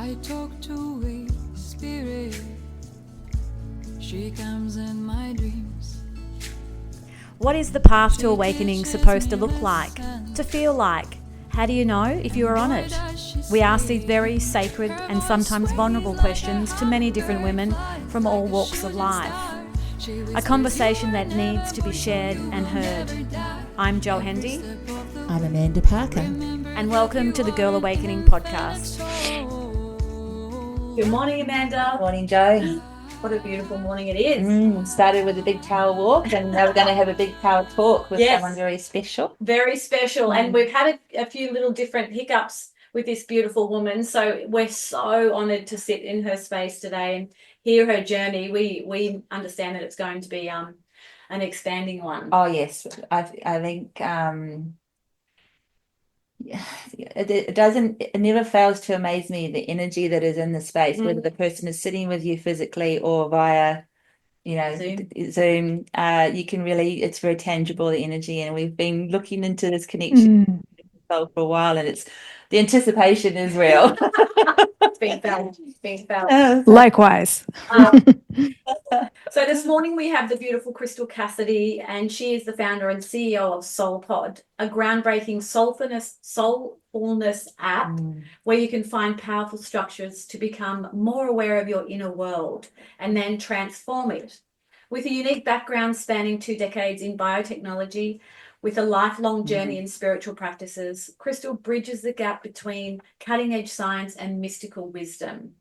I talk to a spirit. She comes in my dreams. What is the path to awakening supposed to look like? To feel like? How do you know if you are on it? We ask these very sacred and sometimes vulnerable questions to many different women from all walks of life. A conversation that needs to be shared and heard. I'm Jo Hendy. I'm Amanda Parker. And welcome to the Girl Awakening podcast. Good morning, Amanda. Morning, Jo. What a beautiful morning it is. Started with a big power walk, and now we're going to have a big power talk with Yes. someone very special. Very special. And we've had a few little different hiccups with this beautiful woman. So we're so honoured to sit in her space today and hear her journey. We understand that it's going to be an expanding one. Oh, yes. I think it never fails to amaze me, the energy that is in the space, whether the person is sitting with you physically or via Zoom. You can really, it's very tangible, the energy, and we've been looking into this connection for a while, and the anticipation is real. It's being felt. Likewise. So this morning we have the beautiful Crystal Cassidy, and she is the founder and CEO of SOULPod, a groundbreaking soulfulness app where you can find powerful structures to become more aware of your inner world and then transform it. With a unique background spanning 2 decades in biotechnology, with a lifelong journey in spiritual practices, Crystal bridges the gap between cutting-edge science and mystical wisdom.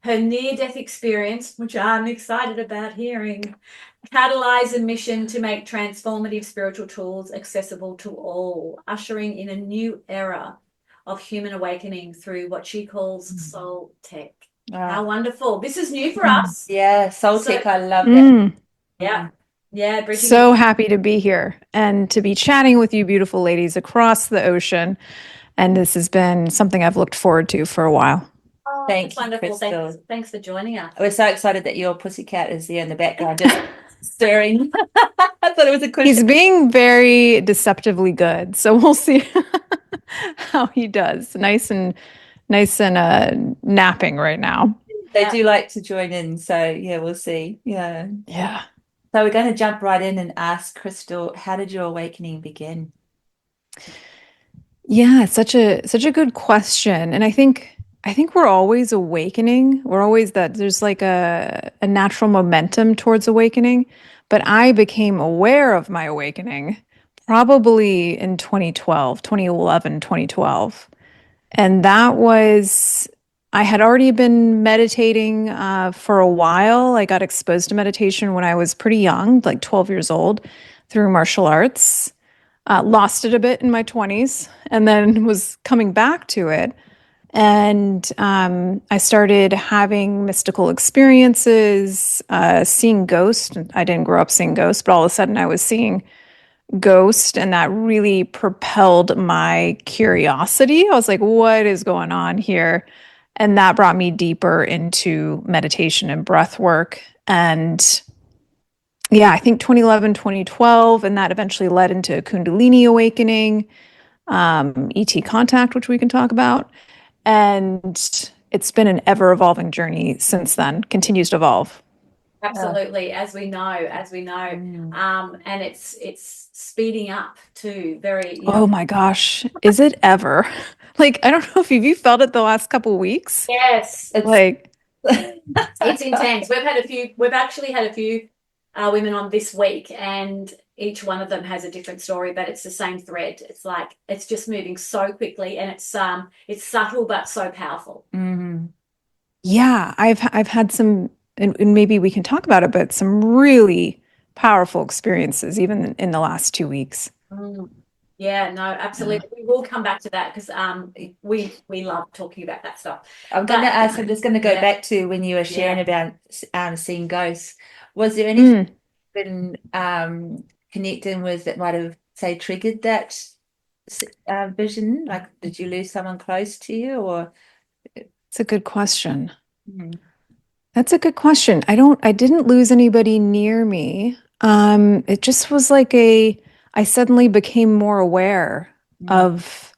Her near-death experience, which I'm excited about hearing, catalyzed a mission to make transformative spiritual tools accessible to all, ushering in a new era of human awakening through what she calls soul tech. How wonderful. This is new for us. Yeah, soul tech, I love that. Yeah. Yeah, Bridget. So happy to be here and to be chatting with you beautiful ladies across the ocean. And this has been something I've looked forward to for a while. Oh, Thank that's you, wonderful. Crystal. Thanks for joining us. We're so excited that your pussycat is there in the background, just stirring. I thought it was a cushion. He's being very deceptively good. So we'll see how he does. Nice and napping right now. They do like to join in. So yeah, we'll see. Yeah. So we're going to jump right in and ask Crystal, how did your awakening begin? Yeah, such a good question. And I think we're always awakening. We're always that there's like a natural momentum towards awakening. But I became aware of my awakening probably in 2011, 2012. And that was, I had already been meditating for a while. I got exposed to meditation when I was pretty young, like 12 years old, through martial arts. Lost it a bit in my 20s and then was coming back to it. And I started having mystical experiences, seeing ghosts. I didn't grow up seeing ghosts, but all of a sudden I was seeing ghosts, and that really propelled my curiosity. I was like, what is going on here? And that brought me deeper into meditation and breath work. And yeah, I think 2011, 2012, and that eventually led into Kundalini Awakening, ET contact, which we can talk about. And it's been an ever-evolving journey since then, continues to evolve. Absolutely, as we know. And it's speeding up too, very. Oh my gosh, is it ever? Like, I don't know if you felt it the last couple of weeks. Yes, it's like it's intense. We've actually had a few women on this week, and each one of them has a different story, but it's the same thread. It's like it's just moving so quickly, and it's subtle but so powerful. Yeah, I've had some, and maybe we can talk about it, but some really powerful experiences even in the last 2 weeks. Yeah, no, absolutely. Yeah. We will come back to that because we love talking about that stuff. I'm just going to go back to when you were sharing about seeing ghosts. Was there anything been connecting with that might have, say, triggered that vision? Like, did you lose someone close to you, or? It's a good question. That's a good question. I didn't lose anybody near me. It just was like I suddenly became more aware of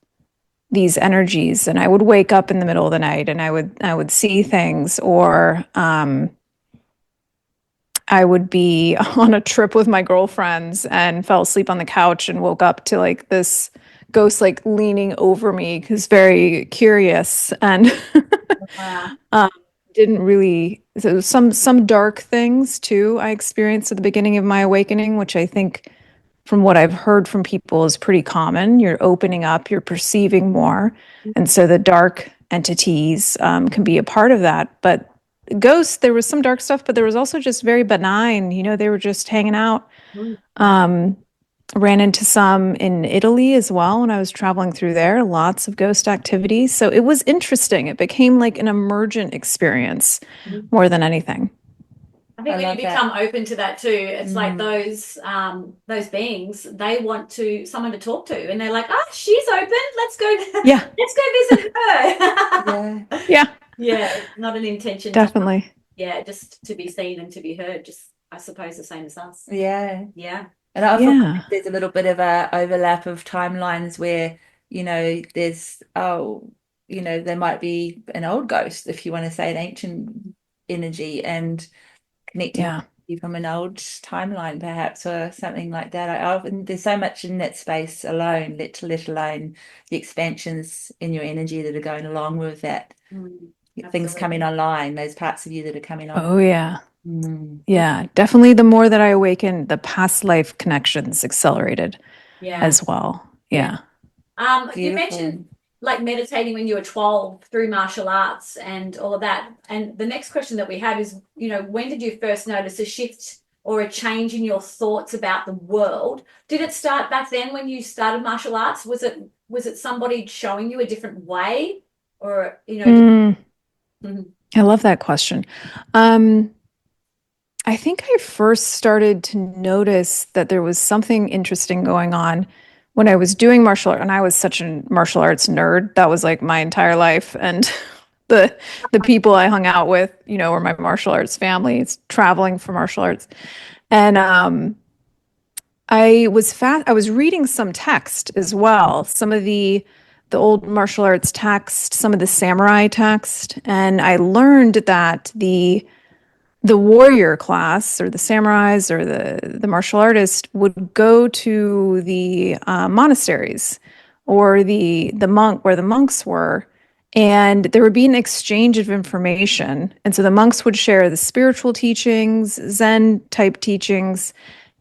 these energies, and I would wake up in the middle of the night and I would see things, or I would be on a trip with my girlfriends and fell asleep on the couch and woke up to like this ghost like leaning over me because very curious, and Wow. didn't really, so some dark things too I experienced at the beginning of my awakening, which I think from what I've heard from people is pretty common. You're opening up, you're perceiving more, and so the dark entities can be a part of that. But ghosts, there was some dark stuff, but there was also just very benign. They were just hanging out. Ran into some in Italy as well when I was traveling through there, lots of ghost activity. So it was interesting. It became like an emergent experience more than anything. I think I when love you become open to that too, it's like those beings, they want someone to talk to, and they're like, "Ah, she's open. Let's go. Yeah. Let's go visit her." Yeah. Yeah, Yeah, not an intention. definitely. Just to be seen and to be heard. Just, I suppose, the same as us. Yeah. Yeah. And I feel Yeah. like there's a little bit of a overlap of timelines where, there's, there might be an old ghost, if you want to say an ancient energy, and connecting Yeah. with you from an old timeline, perhaps, or something like that. I often, there's so much in that space alone, let alone the expansions in your energy that are going along with that. Things coming online, those parts of you that are coming on. Oh, yeah. Yeah, definitely. The more that I awakened, the past life connections accelerated as well. Yeah. You Beautiful. mentioned like meditating when you were 12 through martial arts and all of that. And the next question that we have is, when did you first notice a shift or a change in your thoughts about the world? Did it start back then when you started martial arts? Was it somebody showing you a different way, or I love that question. I think I first started to notice that there was something interesting going on when I was doing martial art, and I was such a martial arts nerd. That was like my entire life, and the people I hung out with, were my martial arts family. It's traveling for martial arts, and I was reading some text as well, some of the old martial arts text, some of the samurai text, and I learned that the warrior class, or the samurais, or the martial artist, would go to the monasteries, or the monk where the monks were, and there would be an exchange of information. And so the monks would share the spiritual teachings, Zen type teachings,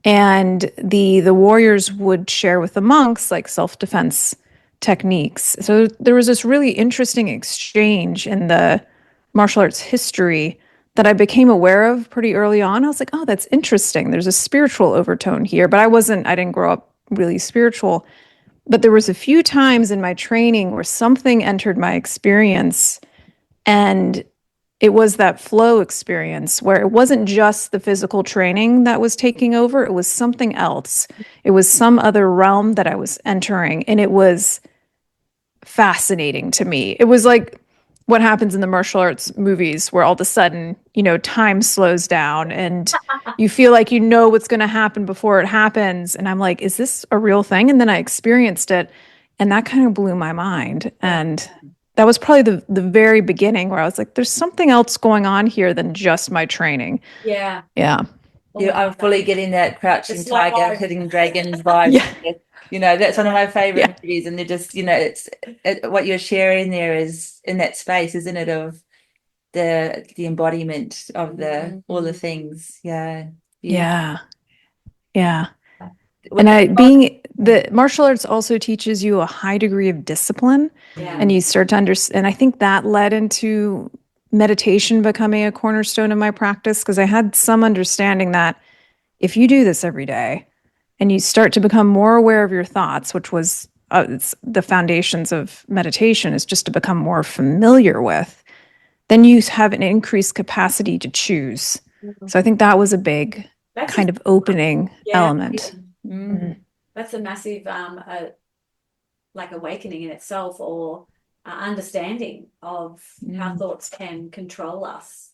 and the warriors would share with the monks like self-defense techniques. So there was this really interesting exchange in the martial arts history that I became aware of pretty early on. I was like, oh, that's interesting. There's a spiritual overtone here, but I didn't grow up really spiritual. But there was a few times in my training where something entered my experience, and it was that flow experience where it wasn't just the physical training that was taking over. It was something else. It was some other realm that I was entering, and it was fascinating to me. It was like what happens in the martial arts movies where all of a sudden, time slows down and you feel like you know what's going to happen before it happens. And I'm like, is this a real thing? And then I experienced it, and that kind of blew my mind. And that was probably the very beginning where I was like, there's something else going on here than just my training. Yeah. Yeah. I'm fully getting that crouching It's like tiger, hidden dragon vibe. That's one of my favorite movies, and they're just, what you're sharing there is in that space, isn't it, of the embodiment of all the things. Yeah. Yeah. And the martial arts also teaches you a high degree of discipline, and you start to understand. And I think that led into meditation becoming a cornerstone of my practice, because I had some understanding that if you do this every day and you start to become more aware of your thoughts, which was it's the foundations of meditation, is just to become more familiar with, then you have an increased capacity to choose. So I think that was a big kind of opening element. That's a massive like awakening in itself, or understanding of how thoughts can control us.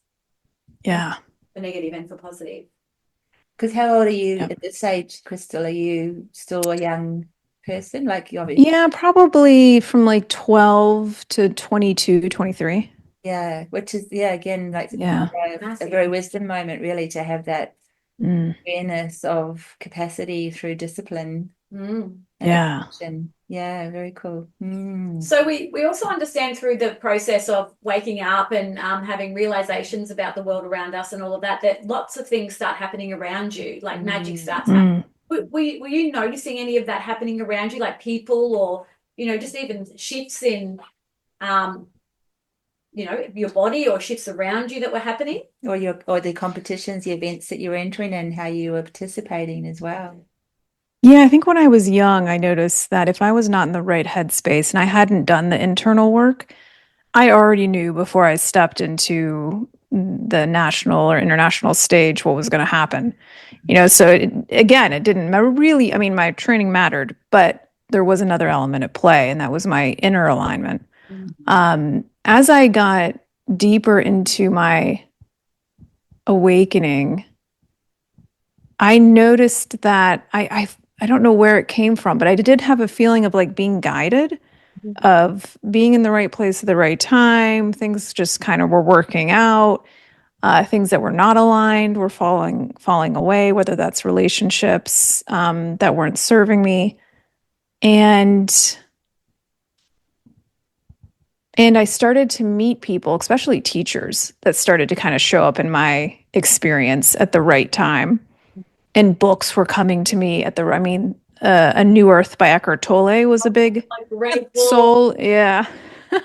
Yeah. For negative and for positive. Because how old are you at this age, Crystal? Are you still a young person? Like you obviously, Yeah, probably from like 12 to 22, 23. yeah, which is, yeah, again, like Yeah. a Massive. very wisdom moment, really, to have that Mm. awareness of capacity through discipline Mm. and Yeah. attention. Yeah, very cool. Mm. So we also understand through the process of waking up and having realizations about the world around us and all of that, that lots of things start happening around you, like magic starts happening. Mm. Were you noticing any of that happening around you, like people or, just even shifts in, your body or shifts around you that were happening? Or the competitions, the events that you're entering and how you were participating as well. Yeah, I think when I was young, I noticed that if I was not in the right headspace and I hadn't done the internal work, I already knew before I stepped into the national or international stage what was going to happen. So again, it didn't really, I mean, my training mattered, but there was another element at play, and that was my inner alignment. As I got deeper into my awakening, I noticed that I don't know where it came from, but I did have a feeling of like being guided, of being in the right place at the right time. Things just kind of were working out. Things that were not aligned were falling away, whether that's relationships that weren't serving me. And I started to meet people, especially teachers, that started to kind of show up in my experience at the right time. And books were coming to me A New Earth by Eckhart Tolle was a big Great soul. Yeah. was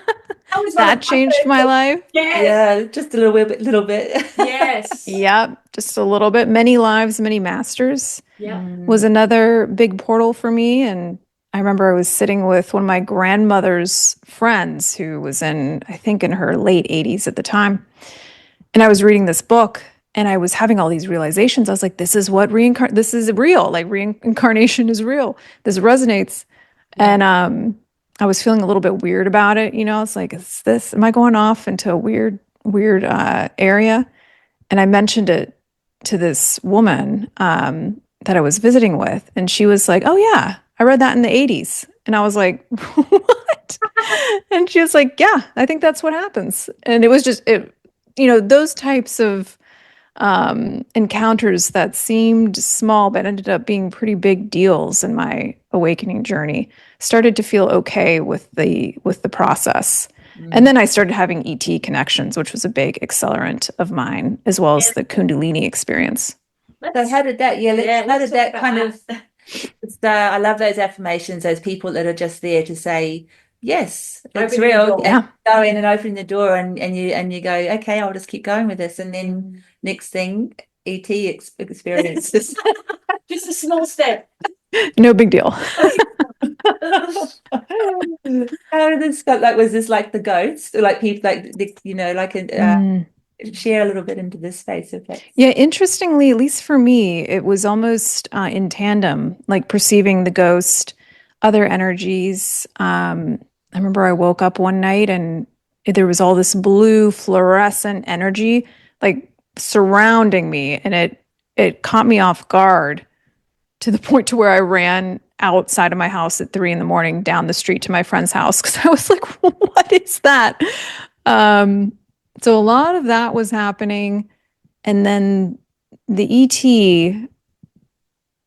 one of That changed my life. Yes. Yeah, just a little bit. Yes. Yep. Just a little bit. Many Lives, Many Masters Yeah. was another big portal for me. And I remember I was sitting with one of my grandmother's friends who was I think in her late 80s at the time. And I was reading this book and I was having all these realizations. I was like, this is what this is real. Like reincarnation is real. This resonates. And I was feeling a little bit weird about it. It's like, am I going off into a weird area? And I mentioned it to this woman that I was visiting with. And she was like, oh yeah, I read that in the 80s. And I was like, what? And she was like, yeah, I think that's what happens. And it was just, those types of encounters that seemed small but ended up being pretty big deals in my awakening journey started to feel okay with the process. And then I started having ET connections, which was a big accelerant of mine, as well as the Kundalini experience. So how did that, how did that kind of, I love those affirmations, those people that are just there to say, yes, it's real. Yeah. Go in and open the door and you go, okay, I'll just keep going with this. And then next thing, ET experiences. Just a small step. No big deal. How did this go? Like, was this like the ghost, or like people, share a little bit into this space of that? Yeah, interestingly, at least for me, it was almost in tandem, like perceiving the ghost, other energies. I remember I woke up one night and there was all this blue fluorescent energy like surrounding me, and it caught me off guard to the point to where I ran outside of my house at 3 a.m. down the street to my friend's house because I was like, what is that? So a lot of that was happening. And then the ET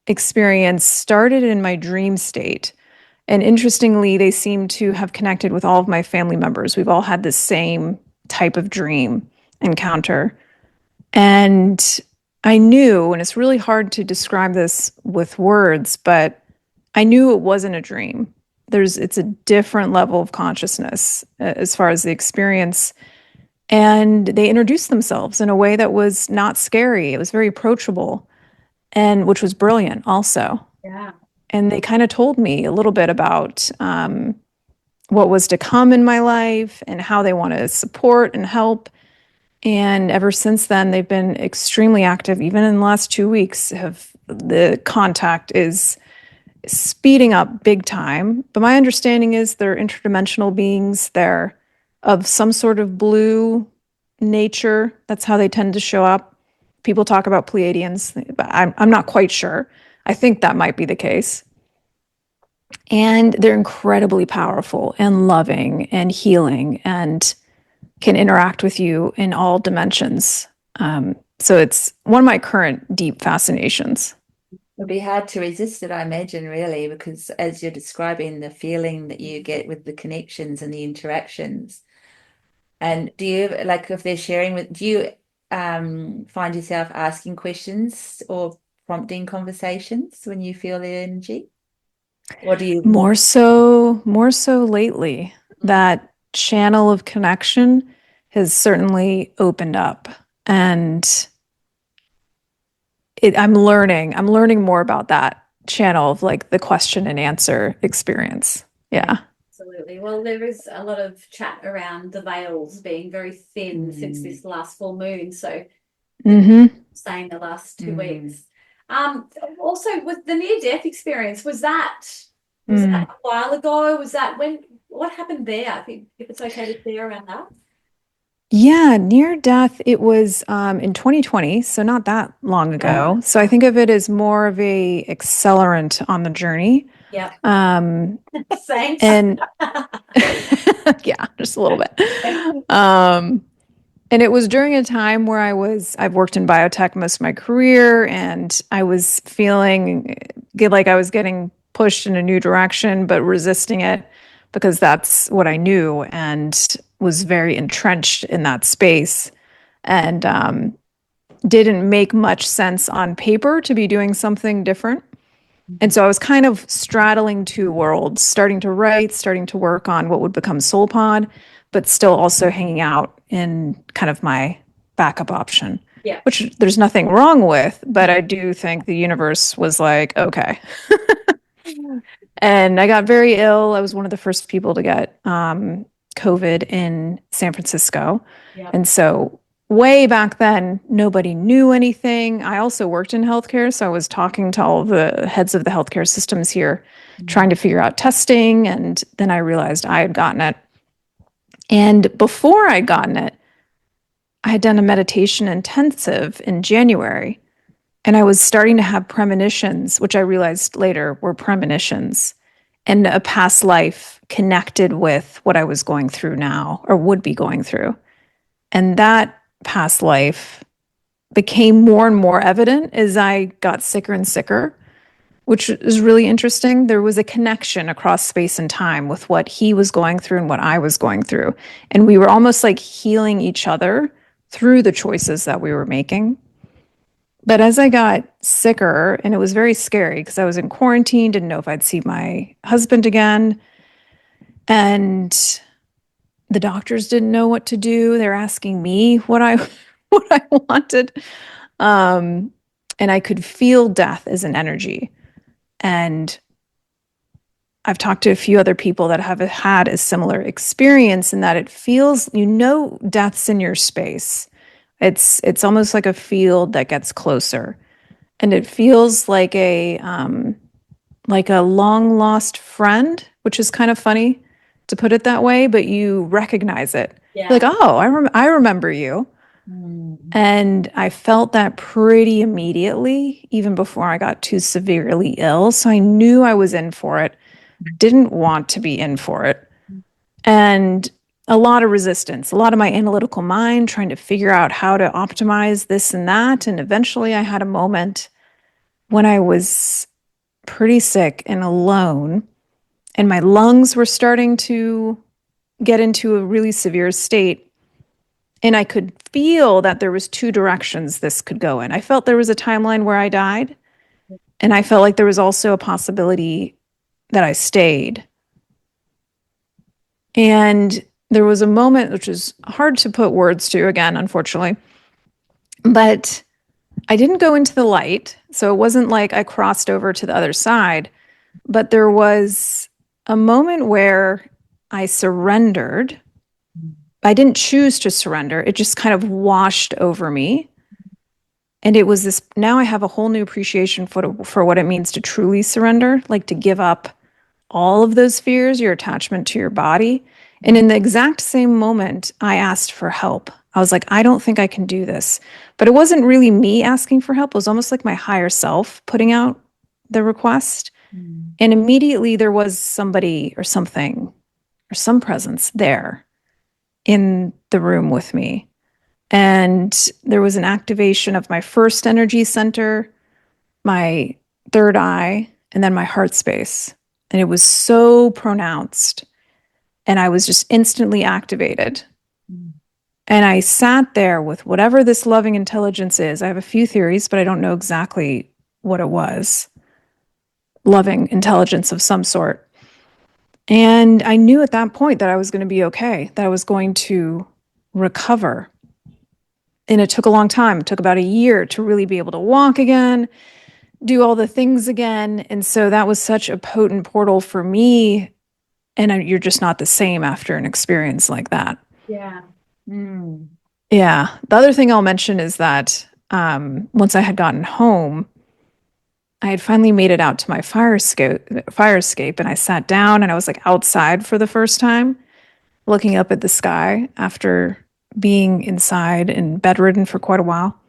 experience started in my dream state. And interestingly, they seem to have connected with all of my family members. We've all had the same type of dream encounter. And I knew, and it's really hard to describe this with words, but I knew it wasn't a dream. It's a different level of consciousness as far as the experience. And they introduced themselves in a way that was not scary. It was very approachable, and which was brilliant also. Yeah. And they kind of told me a little bit about what was to come in my life and how they want to support and help. And ever since then, they've been extremely active. Even in the last 2 weeks, the contact is speeding up big time. But my understanding is they're interdimensional beings. They're of some sort of blue nature. That's how they tend to show up. People talk about Pleiadians, but I'm not quite sure. I think that might be the case. And they're incredibly powerful and loving and healing and can interact with you in all dimensions. So it's one of my current deep fascinations. It'd be hard to resist it, I imagine, really, because as you're describing the feeling that you get with the connections and the interactions. And do you, like, if they're sharing with, do you find yourself asking questions or prompting conversations when you feel the energy? Or do you More so lately, that channel of connection has certainly opened up. And I'm learning more about that channel of like the question and answer experience. Yeah. Absolutely. Well, there is a lot of chat around the veils being very thin since this last full moon. So, saying the last 2 weeks. Also, with the near-death experience, was that a while ago? Was that when? What happened there? I think if it's okay to share around that. Yeah, near death, it was in 2020, so not that long ago. So I think of it as more of a accelerant on the journey. Yeah. Same. Thanks. And yeah, just a little bit. And it was during a time where I've worked in biotech most of my career, and I was feeling like I was getting pushed in a new direction, but resisting it because that's what I knew and was very entrenched in that space, and didn't make much sense on paper to be doing something different. And so I was kind of straddling two worlds, starting to write, starting to work on what would become SOULPod, but still also hanging out in kind of my backup option. Yeah. Which there's nothing wrong with, but I do think the universe was like, okay. And I got very ill. I was one of the first people to get COVID in San Francisco. Yeah. And so way back then, nobody knew anything. I also worked in healthcare, so I was talking to all of the heads of the healthcare systems here, trying to figure out testing. And then I realized I had gotten it. And before I'd gotten it, I had done a meditation intensive in January, and I was starting to have premonitions, which I realized later were premonitions, and a past life connected with what I was going through now or would be going through. And that past life became more and more evident as I got sicker and sicker, which is really interesting. There was a connection across space and time with what he was going through and what I was going through. And we were almost like healing each other through the choices that we were making. But as I got sicker, and it was very scary because I was in quarantine, didn't know if I'd see my husband again. And the doctors didn't know what to do. They're asking me what I wanted. And I could feel death as an energy. And I've talked to a few other people that have had a similar experience in that it feels, death's in your space. It's almost like a field that gets closer, and it feels like a long lost friend, which is kind of funny to put it that way, but you recognize it. Yeah. Like, oh, I remember you. And I felt that pretty immediately, even before I got too severely ill. So I knew I was in for it, didn't want to be in for it. And a lot of resistance, a lot of my analytical mind trying to figure out how to optimize this and that. And eventually I had a moment when I was pretty sick and alone, and my lungs were starting to get into a really severe state. And I could feel that there was two directions this could go in. I felt there was a timeline where I died, and I felt like there was also a possibility that I stayed. And there was a moment, which is hard to put words to, again, unfortunately, but I didn't go into the light. So it wasn't like I crossed over to the other side, but there was a moment where I surrendered. I didn't choose to surrender. It just kind of washed over me. And it was this, now I have a whole new appreciation for what it means to truly surrender, like to give up all of those fears, your attachment to your body. And in the exact same moment, I asked for help. I was like, I don't think I can do this. But it wasn't really me asking for help. It was almost like my higher self putting out the request. And immediately there was somebody or something or some presence there in the room with me. And there was an activation of my first energy center, my third eye, and then my heart space. And it was so pronounced. And I was just instantly activated. And I sat there with whatever this loving intelligence is. I have a few theories, but I don't know exactly what it was. Loving intelligence of some sort. And I knew at that point that I was going to be okay, that I was going to recover. And it took a long time. It took about a year to really be able to walk again, do all the things again. And so that was such a potent portal for me. And you're just not the same after an experience like that. Yeah. Yeah. The other thing I'll mention is that once I had gotten home, I had finally made it out to my fire escape, and I sat down and I was like outside for the first time, looking up at the sky after being inside and bedridden for quite a while.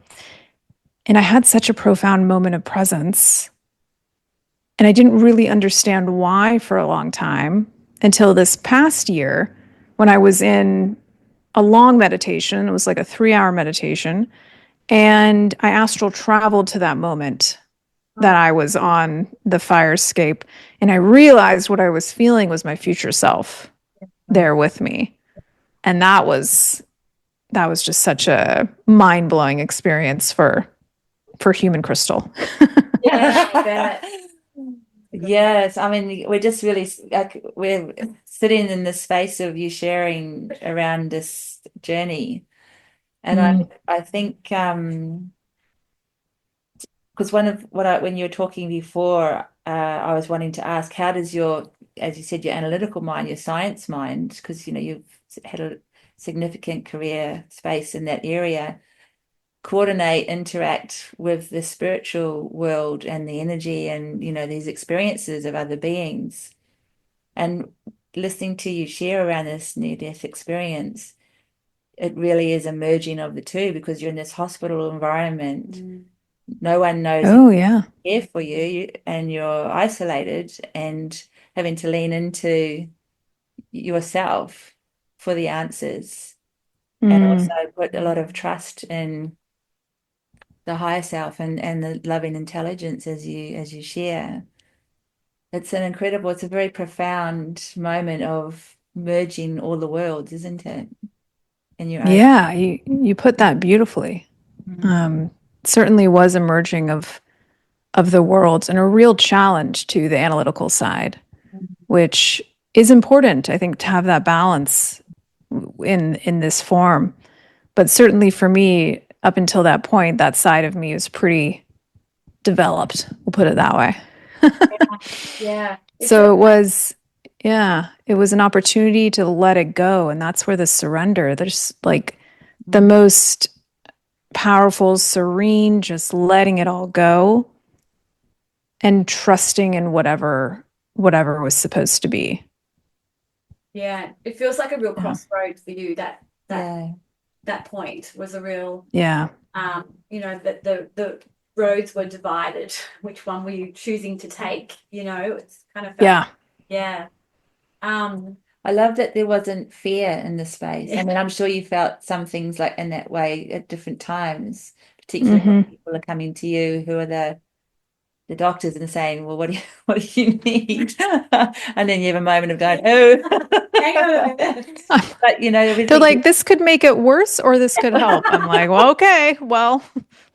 And I had such a profound moment of presence. And I didn't really understand why for a long time until this past year when I was in a long meditation. It was like a 3-hour meditation. And I astral traveled to that moment that I was on the fire escape. And I realized what I was feeling was my future self there with me. And that was just such a mind-blowing experience for human crystal. Yeah, I bet. Yes, I mean, we're just really like we're sitting in the space of you sharing around this journey. And I think because one of when you were talking before, I was wanting to ask, how does your, as you said, your analytical mind, your science mind, because you've had a significant career space in that area, coordinate, interact with the spiritual world and the energy and these experiences of other beings. And listening to you share around this near-death experience, it really is a merging of the two, because you're in this hospital environment. No one knows care for you, and you're isolated and having to lean into yourself for the answers, and also put a lot of trust in the higher self and the loving intelligence as you share. It's a very profound moment of merging all the worlds, isn't it? In your own. Yeah, you put that beautifully. Certainly was a merging of the worlds and a real challenge to the analytical side, which is important, I think, to have that balance in this form. But certainly for me, up until that point, that side of me is pretty developed. We'll put it that way. Yeah. So it was an opportunity to let it go. And that's where the surrender, there's like the most powerful, serene, just letting it all go and trusting in whatever was supposed to be. Yeah. It feels like a real crossroad for you. That point was a real that the roads were divided. Which one were you choosing to take? It's kind of I love that there wasn't fear in the space. I mean, I'm sure you felt some things like in that way at different times, particularly when people are coming to you who are the doctors and saying, well, what do you need? And then you have a moment of going, oh. But they're like, this could make it worse or this could help. I'm like, well, okay, well,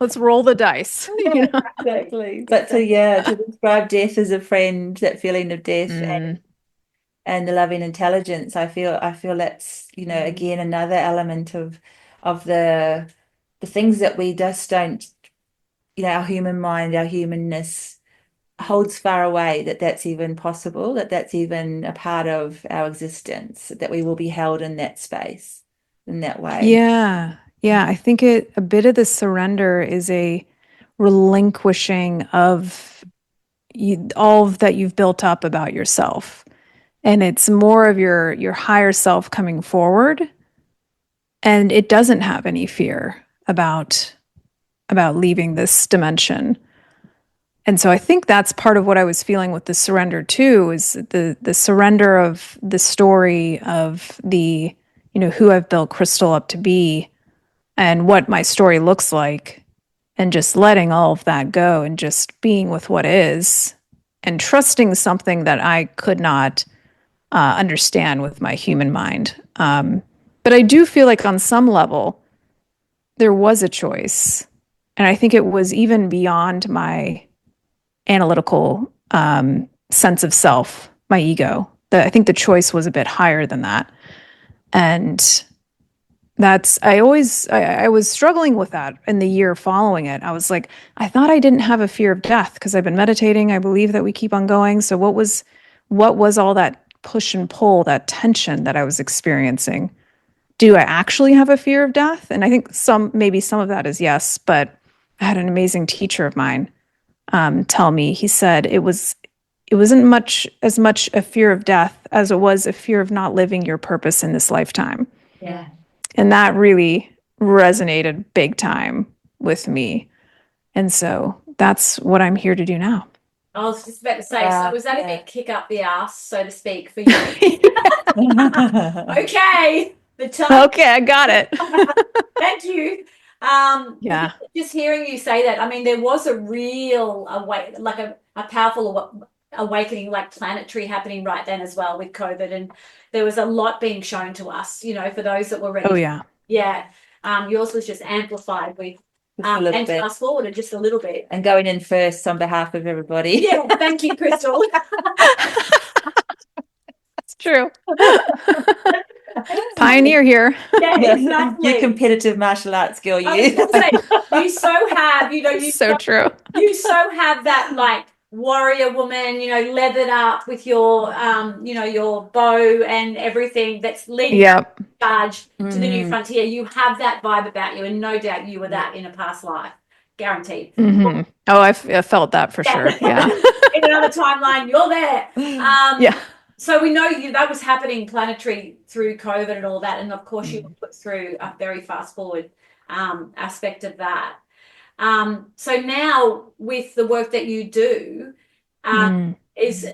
let's roll the dice. Exactly. But to describe death as a friend, that feeling of death and the loving intelligence, I feel that's again another element of the things that we just don't, our human mind, our humanness holds far away, that's even possible, that's even a part of our existence, that we will be held in that space in that way. Yeah I think a bit of the surrender is a relinquishing of all that you've built up about yourself, and it's more of your higher self coming forward, and it doesn't have any fear about leaving this dimension. And so I think that's part of what I was feeling with the surrender too, is the surrender of the story of the, who I've built Crystal up to be and what my story looks like, and just letting all of that go and just being with what is and trusting something that I could not understand with my human mind. But I do feel like on some level, there was a choice. And I think it was even beyond my analytical sense of self, my ego. I think the choice was a bit higher than that. And I was struggling with that in the year following it. I was like, I thought I didn't have a fear of death because I've been meditating. I believe that we keep on going. So what was all that push and pull, that tension that I was experiencing? Do I actually have a fear of death? And I think maybe some of that is yes, but I had an amazing teacher of mine tell me, he said it wasn't as much a fear of death as it was a fear of not living your purpose in this lifetime. Yeah. And that really resonated big time with me. And so that's what I'm here to do now. I was just about to say, so was that a big kick up the ass, so to speak, for you? Okay. Okay, I got it. Thank you. Yeah. Just hearing you say that, I mean, there was a real a powerful awakening, like planetary, happening right then as well with COVID, and there was a lot being shown to us. For those that were ready. Oh yeah. Yeah. Yours was just amplified with. And fast forwarded just a little bit. And going in first on behalf of everybody. Yeah, thank you, Crystal. It's true. Pioneer here. Yeah, exactly. You competitive martial arts girl, you. I was gonna say, you so have, True. You so have that like warrior woman, leathered up with your your bow and everything that's leading charge to the new frontier. You have that vibe about you, and no doubt you were that in a past life, guaranteed. Mm-hmm. Oh, I felt that for sure. Yeah. In another timeline, you're there. Yeah. So we know that was happening planetary through COVID and all that, and of course you were put through a very fast forward aspect of that. So now with the work that you do, is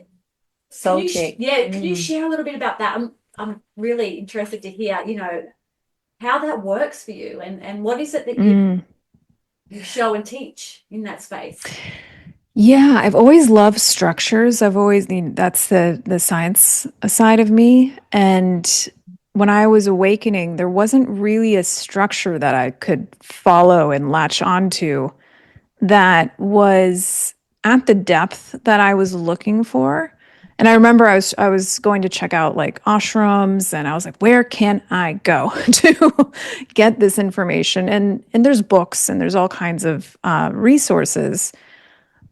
soul check. Can you share a little bit about that? I'm really interested to hear, how that works for you, and what is it that you show and teach in that space? Yeah, I've always loved structures. That's the science side of me. And when I was awakening, there wasn't really a structure that I could follow and latch onto that was at the depth that I was looking for. And I remember I was going to check out like ashrams, and I was like, where can I go to get this information? And there's books and there's all kinds of resources.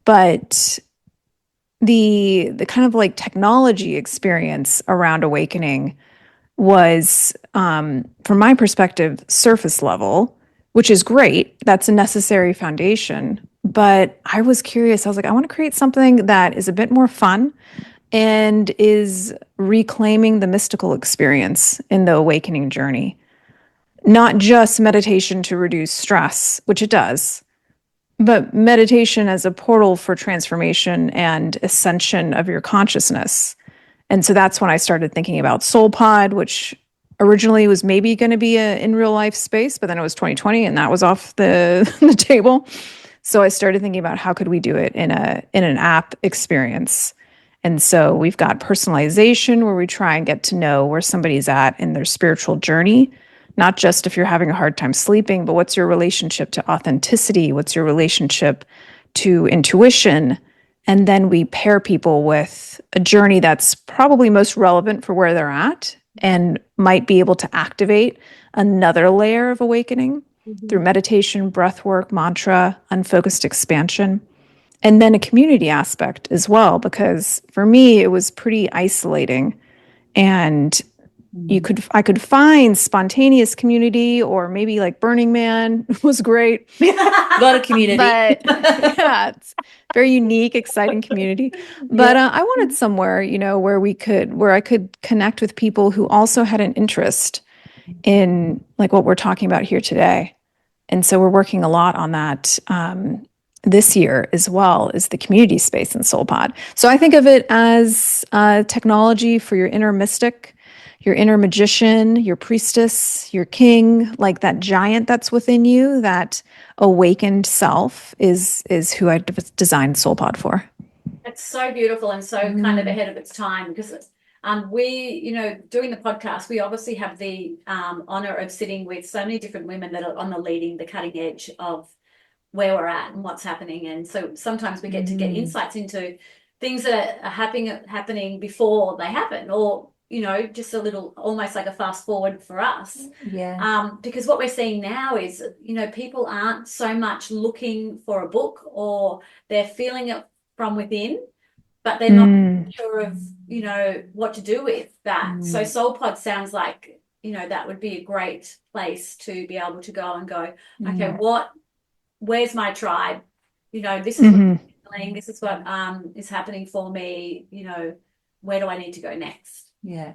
But the kind of like technology experience around awakening was, from my perspective, surface level, which is great. That's a necessary foundation. But I was curious. I was like, I want to create something that is a bit more fun and is reclaiming the mystical experience in the awakening journey. Not just meditation to reduce stress, which it does, but meditation as a portal for transformation and ascension of your consciousness. And so that's when I started thinking about SOULPod, which originally was maybe going to be a in real life space, but then it was 2020 and that was off the table. So I started thinking about how could we do it in an app experience. And so we've got personalization where we try and get to know where somebody's at in their spiritual journey. Not just if you're having a hard time sleeping, but what's your relationship to authenticity? What's your relationship to intuition? And then we pair people with a journey that's probably most relevant for where they're at and might be able to activate another layer of awakening through meditation, breath work, mantra, unfocused expansion. And then a community aspect as well, because for me, it was pretty isolating. And I could find spontaneous community, or maybe like Burning Man was great. A lot of community. But yeah, it's very unique, exciting community. But I wanted somewhere, where I could connect with people who also had an interest in like what we're talking about here today. And so we're working a lot on that. And this year as well is the community space in SoulPod. So I think of it as technology for your inner mystic, your inner magician, your priestess, your king, like that giant that's within you, that awakened self is who I designed SoulPod for. It's so beautiful and so kind of ahead of its time, because we, doing the podcast, we obviously have the honor of sitting with so many different women that are on the cutting edge of where we're at and what's happening. And so sometimes we get to get insights into things that are happening before they happen, or just a little, almost like a fast forward for us. Yeah. Because what we're seeing now is, people aren't so much looking for a book, or they're feeling it from within, but they're not sure of, what to do with that. So SoulPod sounds like, that would be a great place to be able to go and go, okay, where's my tribe? This is what I'm feeling, this is what is happening for me, where do I need to go next? Yeah.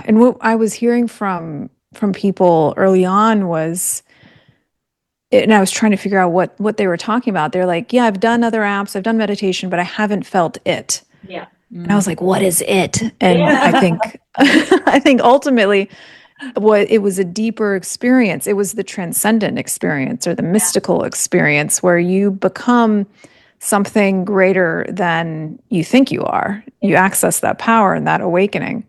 And what I was hearing from people early on was, and I was trying to figure out what they were talking about. They're like, yeah, I've done other apps, I've done meditation, but I haven't felt it. Yeah. And I was like, what is it? And I think I think ultimately it was a deeper experience. It was the transcendent experience, or the mystical experience, where you become something greater than you think you are. You access that power and that awakening.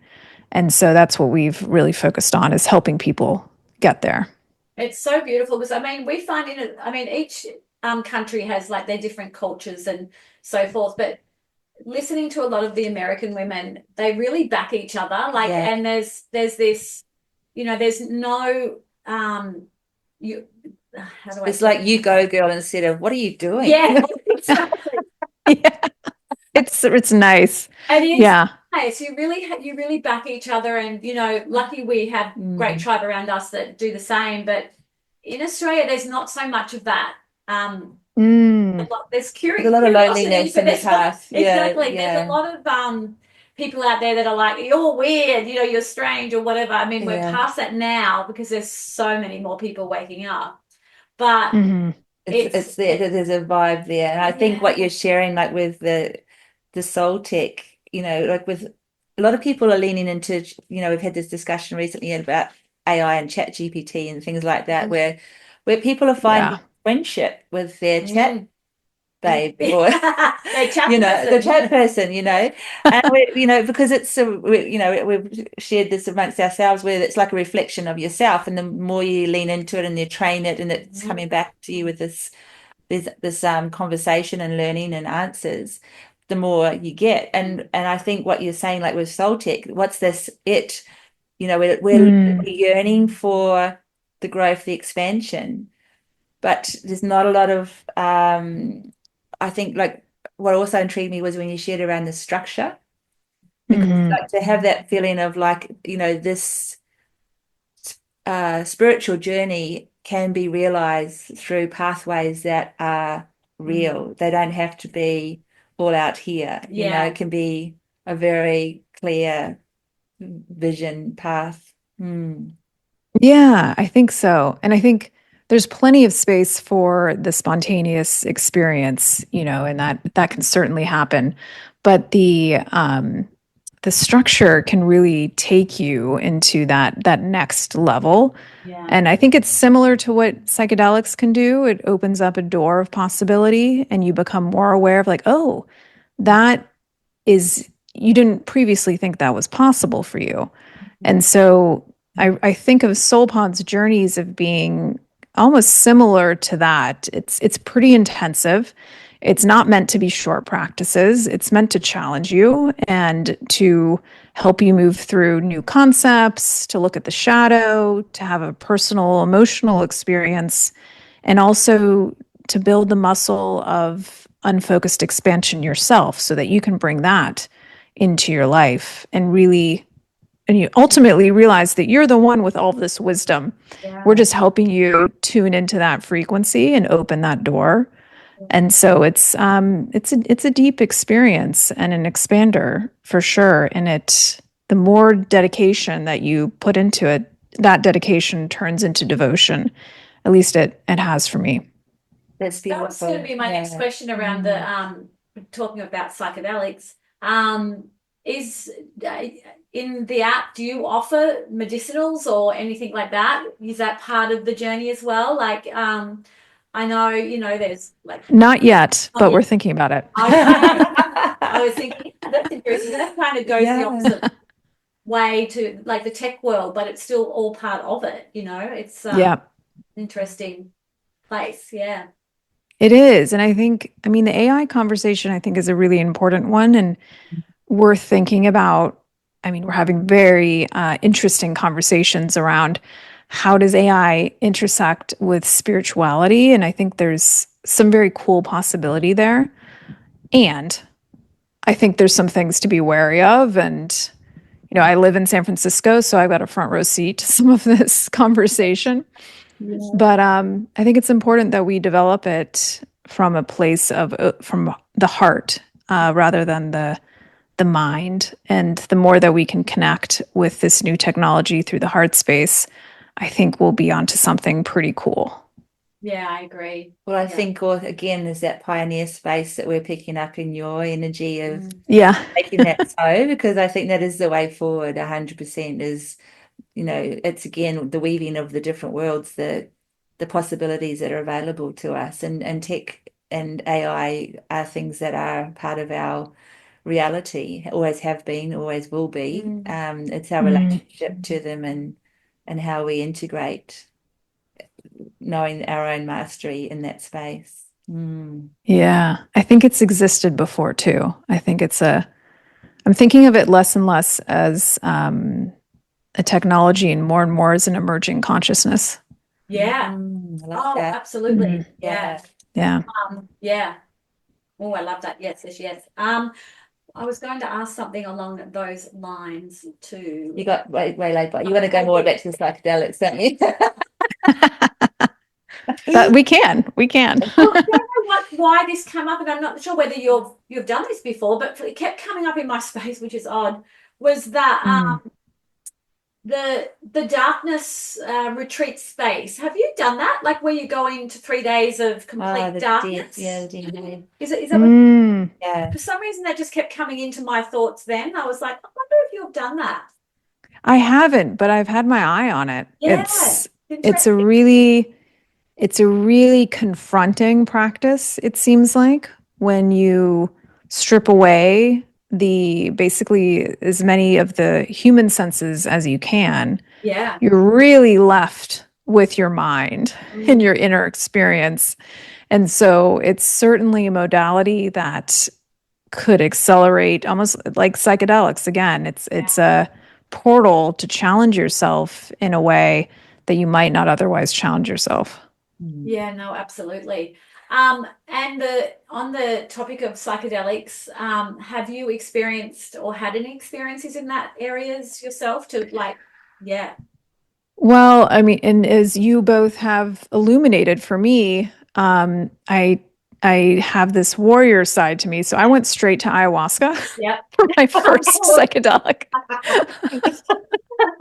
And so that's what we've really focused on, is helping people get there. It's so beautiful, because we find each country has like their different cultures and so forth, but listening to a lot of the American women, they really back each other. And there's this, there's no it's like you go, girl, instead of what are you doing? Yeah, exactly. It's nice. And it's nice. You really back each other, and lucky we have great tribe around us that do the same. But in Australia, there's not so much of that. There's a lot of loneliness in the past. Exactly. There's a lot of people out there that are like, you're weird, you're strange, or whatever. We're past that now, because there's so many more people waking up. But it's there. There's a vibe there, and I think what you're sharing, like with the soul tech, like with a lot of people are leaning into, we've had this discussion recently about AI and chat GPT and things like that, where people are finding friendship with their chat babe, or the chat person, and because it's we've shared this amongst ourselves, where it's like a reflection of yourself, and the more you lean into it and you train it, and it's coming back to you with this conversation and learning and answers, the more you get. And I think what you're saying, like with soul tech, what's this we're yearning for the growth, the expansion, but there's not a lot of I think, like, what also intrigued me was when you shared around the structure, because like to have that feeling of like, this spiritual journey can be realized through pathways that are real. They don't have to be all out here. It can be a very clear vision path. Yeah, I think so. And I think there's plenty of space for the spontaneous experience, and that can certainly happen. But the structure can really take you into that next level. Yeah. And I think it's similar to what psychedelics can do. It opens up a door of possibility, and you become more aware of like, oh, that is, you didn't previously think that was possible for you. And so I think of SoulPod's journeys of being almost similar to that. It's pretty intensive. It's not meant to be short practices. It's meant to challenge you and to help you move through new concepts, to look at the shadow, to have a personal, emotional experience, and also to build the muscle of unfocused expansion yourself, so that you can bring that into your life and you ultimately realize that you're the one with all this wisdom. Yeah. We're just helping you tune into that frequency and open that door. And so it's a deep experience and an expander for sure. And the more dedication that you put into it, that dedication turns into devotion. At least it has for me. That's That was going to beautiful. be my next Yeah. question around the talking about psychedelics. Is in the app, do you offer medicinals or anything like that? Is that part of the journey as well? Like, I know, there's like Not yet, Not but yet. we're thinking about it. I was thinking that's interesting. That kind of goes the Yeah. opposite way to like the tech world, but it's still all part of it. It's Yeah, interesting place. Yeah. it is. And I think, I mean, the AI conversation, I think, is a really important one. And we're thinking about, I mean, we're having very interesting conversations around how does AI intersect with spirituality? And I think there's some very cool possibility there. And I think there's some things to be wary of. And, I live in San Francisco, so I've got a front row seat to some of this conversation. But I think it's important that we develop it from a place of from the heart rather than the mind. And the more that we can connect with this new technology through the heart space, I think we'll be onto something pretty cool. Yeah, I agree. Well, I Yeah. think, again, there's that pioneer space that we're picking up in your energy of Yeah. making that so, because I think that is the way forward. 100% is, it's again the weaving of the different worlds, the possibilities that are available to us, and tech and AI are things that are part of our reality, always have been, always will be. It's our relationship to them and how we integrate, knowing our own mastery in that space. Yeah. I think it's existed before too. I think I'm thinking of it less and less as a technology and more as an emerging consciousness. Yeah. I like Oh, that. absolutely. Yeah. Yeah. Yeah. Oh, I love that. Yes, yes, yes. I was going to ask something along those lines too. You got way late, but you want to go more back to the psychedelics, don't you? We can. Well, I don't know why this came up, and I'm not sure whether you've done this before, but it kept coming up in my space, which is odd. Was that the darkness retreat space? Have you done that? Like where you go into 3 days of complete darkness? The DNA. Is that Yeah. for some reason that just kept coming into my thoughts then? I was like, I wonder if you've done that. I haven't, but I've had my eye on it. Yeah, It's a really confronting practice, it seems like, when you strip away basically as many of the human senses as you can. Yeah. You're really left with your mind and your inner experience. And so it's certainly a modality that could accelerate, almost like psychedelics. Again, it's a portal to challenge yourself in a way that you might not otherwise challenge yourself. Yeah, no, absolutely. And on the topic of psychedelics, have you experienced or had any experiences in that areas yourself yeah. Well, I mean, and as you both have illuminated for me, I have this warrior side to me. So I went straight to ayahuasca for my first psychedelic.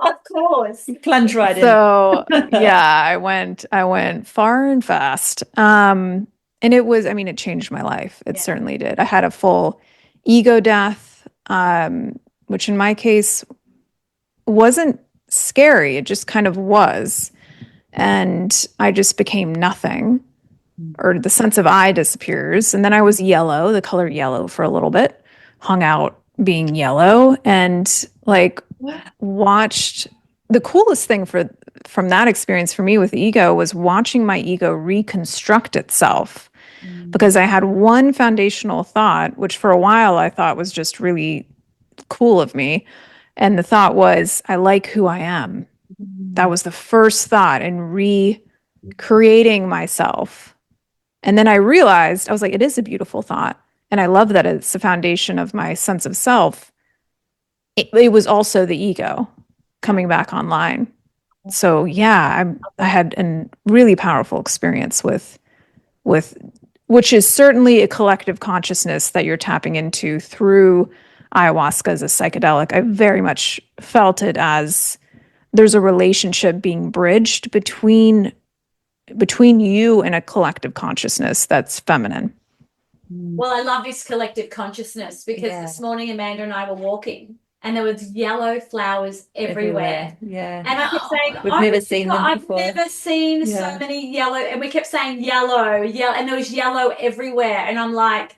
Of course. Plunge right in. So yeah, I went far and fast. And it changed my life. It certainly did. I had a full ego death, which in my case wasn't scary. It just kind of was. And I just became nothing, or the sense of I disappears. And then I was yellow, the color yellow, for a little bit, hung out being yellow, and watched. The coolest thing from that experience for me with ego was watching my ego reconstruct itself, because I had one foundational thought, which for a while I thought was just really cool of me. And the thought was, I like who I am. That was the first thought in recreating myself. And then I realized, I was like, it is a beautiful thought. And I love that it's the foundation of my sense of self. It was also the ego coming back online. So yeah, I had a really powerful experience with which is certainly a collective consciousness that you're tapping into through ayahuasca as a psychedelic. I very much felt it as there's a relationship being bridged between between you and a collective consciousness that's feminine. Well, I love this collective consciousness because this morning Amanda and I were walking and there was yellow flowers everywhere. Yeah. And I kept saying, We've never seen them I've before. never seen so many yellow, and we kept saying yellow, and there was yellow everywhere. And I'm like,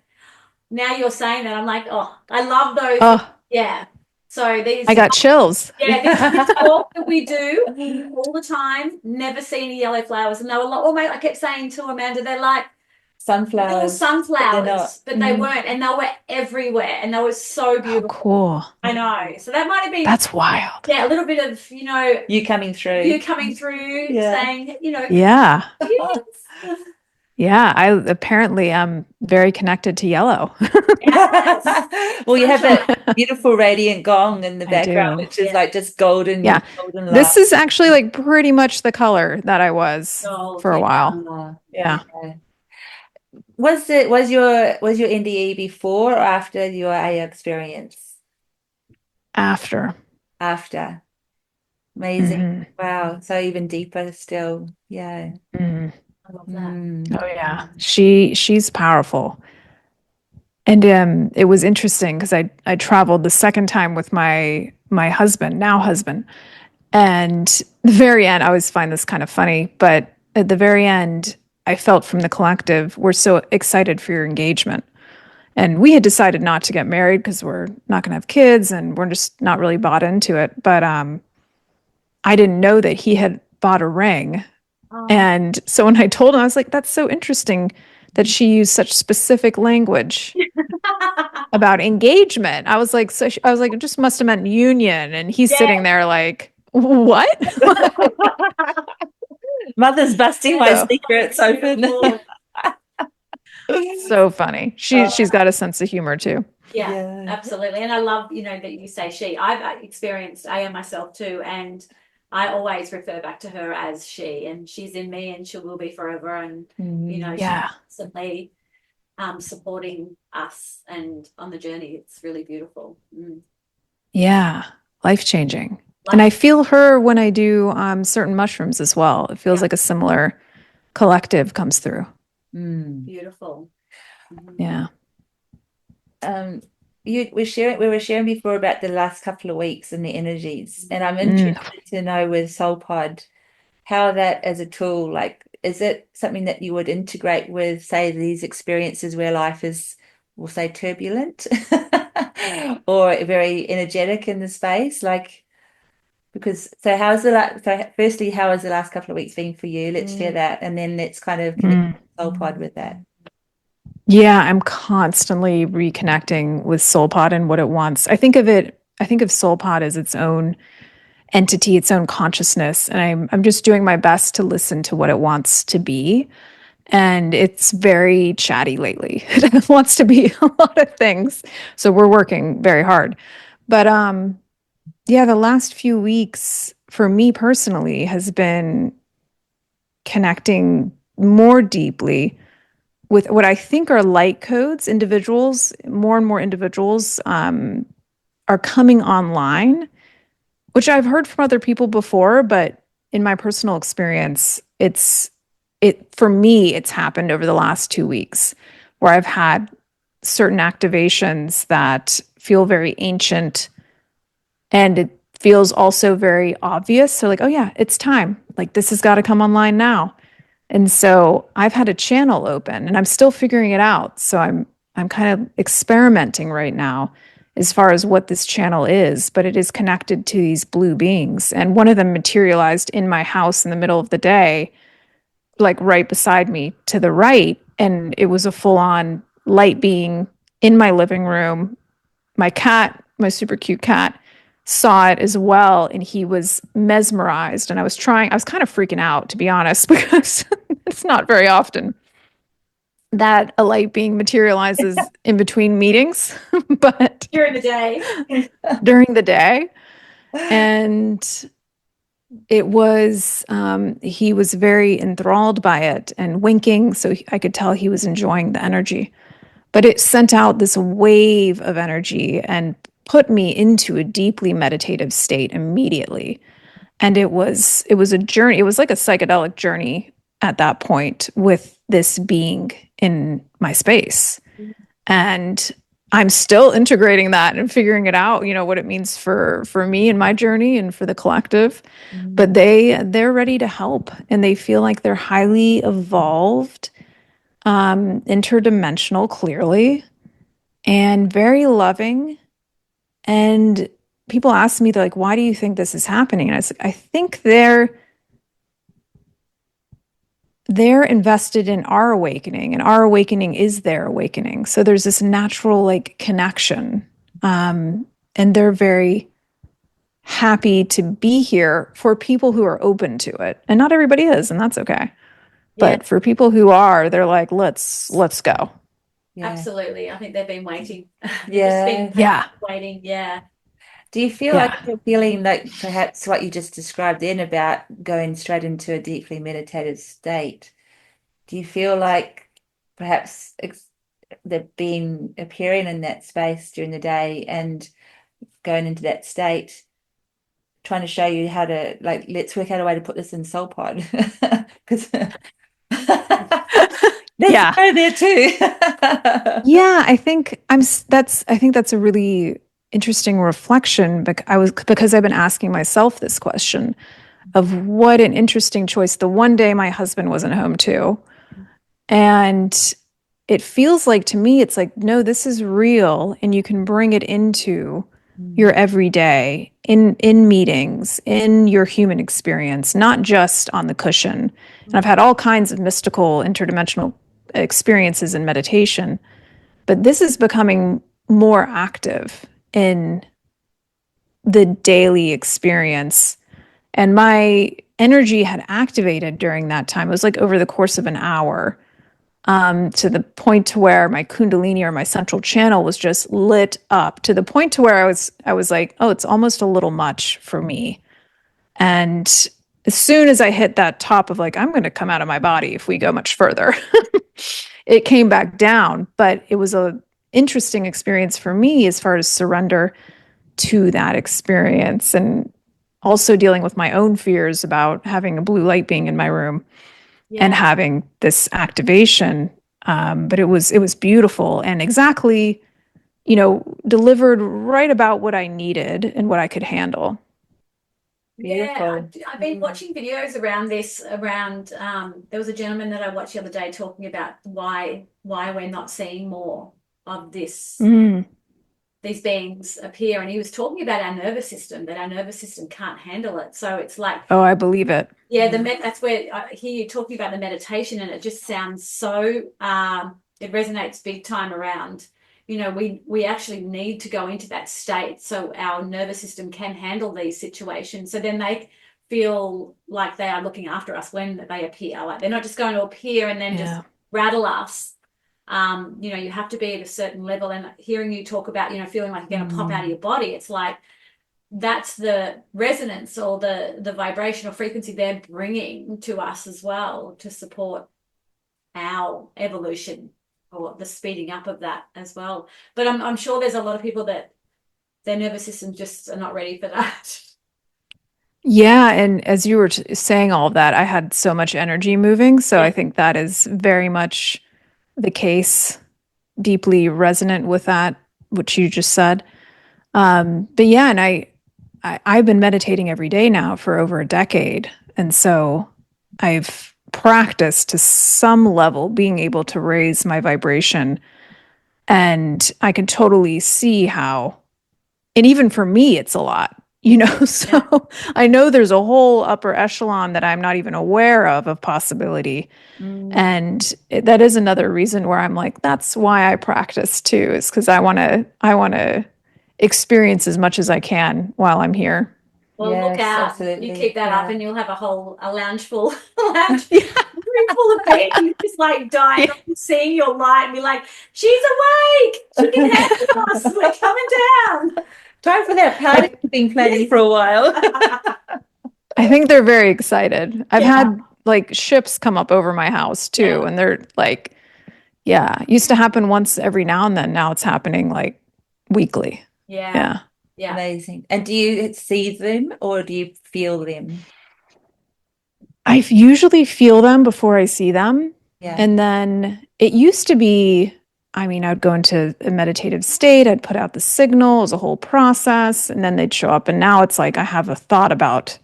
now you're saying that, I'm like, oh, I love those. Oh, Yeah. So these, I got chills. yeah, this walk that we do all the time, never see any yellow flowers. And they were like, oh, mate, I kept saying to Amanda, they're like, sunflowers. little sunflowers, but they weren't, and they were everywhere, and they were so beautiful. Cool. I know. So that might have been, That's wild. yeah, a little bit of, you coming through, saying, Yeah. yes. Yeah, I apparently am very connected to yellow. Well, you have that beautiful radiant gong in the background, do. which is like just golden. Yeah. Golden This is actually like pretty much the color that I was for a while. Yeah. Okay. Was your NDE before or after your AA experience? After. Amazing. Mm-hmm. Wow. So even deeper still. Yeah. Mm-hmm. I love that. Oh yeah. She's powerful. And it was interesting because I traveled the second time with my husband, now husband. And the very end, I always find this kind of funny, but at the very end, I felt from the collective, we're so excited for your engagement. And we had decided not to get married because we're not going to have kids and we're just not really bought into it. But I didn't know that he had bought a ring. And so when I told him, I was like, that's so interesting that she used such specific language about engagement. I was like, it just must have meant union. And he's sitting there like, what? Mother's busting my secrets open. So funny. She's got a sense of humor too. Yeah, absolutely. And I love, that you say she. I've experienced AA myself too, and I always refer back to her as she, and she's in me and she will be forever. And, she's constantly supporting us and on the journey. It's really beautiful. Yeah, life-changing. And I feel her when I do certain mushrooms as well. It feels like a similar collective comes through. Beautiful. Yeah. We were sharing before about the last couple of weeks and the energies, and I'm interested to know with SOULPod how that as a tool, like, is it something that you would integrate with, say, these experiences where life is, we'll say, turbulent or very energetic in the space, like? Because so firstly, how has the last couple of weeks been for you? Let's share that, and then let's kind of connect SOULPod with that. Yeah, I'm constantly reconnecting with SOULPod and what it wants. I think of SOULPod as its own entity, its own consciousness, and I'm just doing my best to listen to what it wants to be. And it's very chatty lately. It wants to be a lot of things. So we're working very hard. But the last few weeks for me personally has been connecting more deeply with what I think are light codes. More and more individuals are coming online, which I've heard from other people before, but in my personal experience, for me, it's happened over the last 2 weeks where I've had certain activations that feel very ancient, and it feels also very obvious. So like, oh yeah, it's time. Like this has got to come online now. And so I've had a channel open and I'm still figuring it out. So I'm kind of experimenting right now as far as what this channel is, but it is connected to these blue beings. And one of them materialized in my house in the middle of the day, like right beside me to the right. And it was a full-on light being in my living room. My cat, my super cute cat, saw it as well, and he was mesmerized. And I was kind of freaking out, to be honest, because it's not very often that a light being materializes in between meetings, but During the day. And it was, he was very enthralled by it and winking. So I could tell he was enjoying the energy, but it sent out this wave of energy and put me into a deeply meditative state immediately. And it was a journey. It was like a psychedelic journey at that point with this being in my space. And I'm still integrating that and figuring it out, what it means for me and my journey and for the collective. But they're ready to help, and they feel like they're highly evolved, interdimensional, clearly, and very loving. And people ask me, they're like, why do you think this is happening? And I think they're invested in our awakening, and our awakening is their awakening. So there's this natural connection. And they're very happy to be here for people who are open to it. And not everybody is, and that's okay. But for people who are, they're like, let's go. Yeah. Absolutely. I think they've been waiting. Yeah. Waiting. Yeah. Do you feel like you're feeling like perhaps what you just described then about going straight into a deeply meditative state? Do you feel like perhaps they've been appearing in that space during the day and going into that state, trying to show you how to, like, let's work out a way to put this in SOULPod? Because let's go there too. Yeah, I think that's a really interesting reflection, because I've been asking myself this question of what an interesting choice. The one day my husband wasn't home too. And it feels like, to me, it's like, no, this is real, and you can bring it into your everyday, in meetings, in your human experience, not just on the cushion. And I've had all kinds of mystical, interdimensional experiences in meditation, but this is becoming more active in the daily experience. And my energy had activated during that time. It was like over the course of an hour, to the point to where my Kundalini, or my central channel, was just lit up, to the point to where I was like, oh, it's almost a little much for me. And as soon as I hit that top of like, I'm going to come out of my body if we go much further, it came back down. But it was a interesting experience for me as far as surrender to that experience, and also dealing with my own fears about having a blue light being in my room and having this activation. But it was beautiful, and exactly, delivered right about what I needed and what I could handle. Yeah, I've been watching videos around this. There was a gentleman that I watched the other day talking about why we're not seeing more of this. These beings appear, and he was talking about our nervous system, that our nervous system can't handle it. So it's like, oh, I believe it. Yeah, that's where I hear you talking about the meditation, and it just sounds so it resonates big time around. We actually need to go into that state so our nervous system can handle these situations. So then they feel like they are looking after us when they appear. Like, they're not just going to appear and then just rattle us. You have to be at a certain level. And hearing you talk about, feeling like you're going to pop out of your body, it's like, that's the resonance or the vibrational frequency they're bringing to us as well, to support our evolution, or the speeding up of that as well. But I'm sure there's a lot of people that their nervous systems just are not ready for that. Yeah, and as you were saying all of that, I had so much energy moving. So I think that is very much the case, deeply resonant with that, which you just said. But yeah, and I've been meditating every day now for over a decade. And so I've practiced to some level being able to raise my vibration. And I can totally see how, and even for me, it's a lot, so I know there's a whole upper echelon that I'm not even aware of possibility. And that is another reason where I'm like, that's why I practice too, is because I want to experience as much as I can while I'm here. Well, look out. Absolutely. You keep that up and you'll have a lounge full room full of beings just like dying, seeing your light and be like, she's awake. She can handle us. We're coming down. Time for that party we've been planning for a while. I think they're very excited. I've had ships come up over my house too. And they're like, used to happen once every now and then. Now it's happening like weekly. Yeah. Amazing. And do you see them or do you feel them? I usually feel them before I see them. Yeah. And then it used to be, I mean, I'd go into a meditative state, I'd put out the signal, it was a whole process, and then they'd show up. And now it's like I have a thought about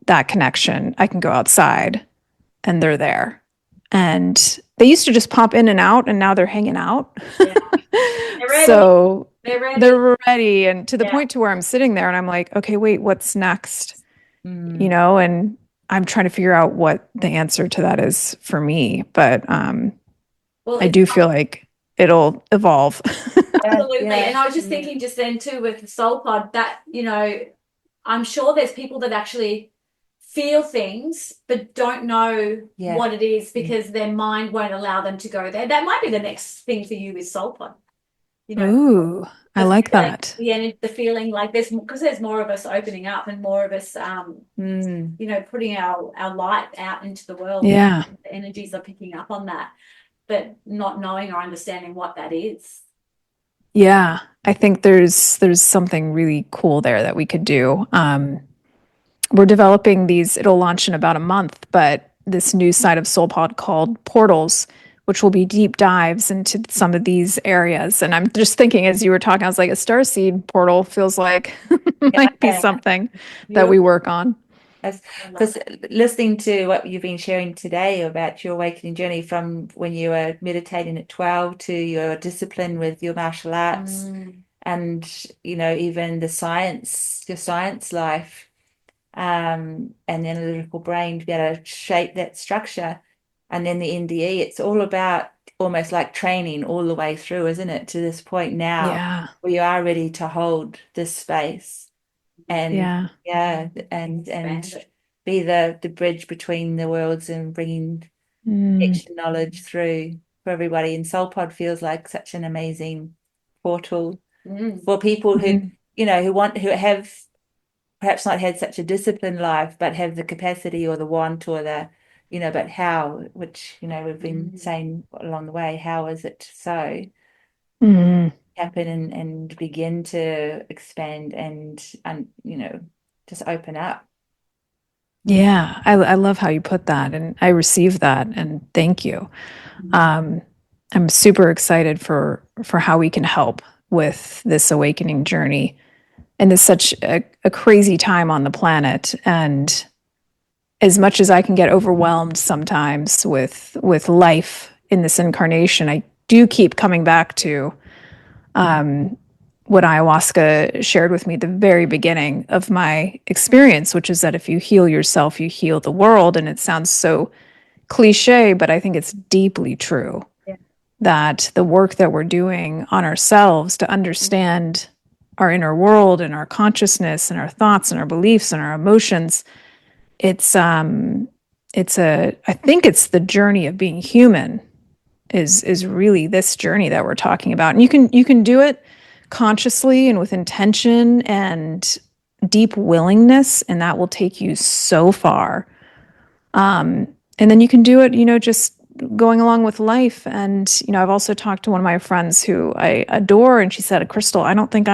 that connection. I can go outside and they're there. And they used to just pop in and out, and now they're hanging out. Yeah. They're ready. So They're ready. they're ready. And to the Yeah. point to where I'm sitting there and I'm like, okay, wait, what's next? Mm. You know, and I'm trying to figure out what the answer to that is for me. But Well, I do feel like it'll evolve. absolutely. Yeah. And I was just thinking just then too with the SOULPod that, you know, I'm sure there's people that actually feel things but don't know Yeah. what it is because their mind won't allow them to go there. That might be the next thing for you with SOULPod. You know, Ooh, I like that. the feeling like there's more of us opening up and more of us Mm. you know, putting our light out into the world. Yeah. The energies are picking up on that, but not knowing or understanding what that is. Yeah. I think there's something really cool there that we could do. We're developing these, it'll launch in about a month, but this new side of SOULPod called Portals, which will be deep dives into some of these areas. And I'm just thinking as you were talking, I was like, a starseed portal feels like might be Yeah. something that we work on. Because listening to what you've been sharing today about your awakening journey from when you were meditating at 12 to your discipline with your martial arts and, you know, even the science, your science life, and the analytical brain to be able to shape that structure. And then the NDE, it's all about almost like training all the way through, isn't it? To this point now, Yeah. where you are ready to hold this space and and be the bridge between the worlds and bringing extra knowledge through for everybody. And SOULPod feels like such an amazing portal for people who, you know, who have perhaps not had such a disciplined life, but have the capacity or the want or the, you know, but how, which, you know, we've been saying along the way, how is it so happen and begin to expand and, you know, just open up. Yeah. I love how you put that. And I received that. And thank you. I'm super excited for how we can help with this awakening journey. And it's such a crazy time on the planet. And as much as I can get overwhelmed sometimes with life in this incarnation, I do keep coming back to what ayahuasca shared with me at the very beginning of my experience, which is that if you heal yourself, you heal the world. And it sounds so cliche, but I think it's deeply true that the work that we're doing on ourselves to understand our inner world and our consciousness and our thoughts and our beliefs and our emotions, I think it's the journey of being human is really this journey that we're talking about. And you can do it consciously and with intention and deep willingness, and that will take you so far. And then you can do it, you know, just going along with life. And, you know, I've also talked to one of my friends who I adore, and she said, Crystal, I don't think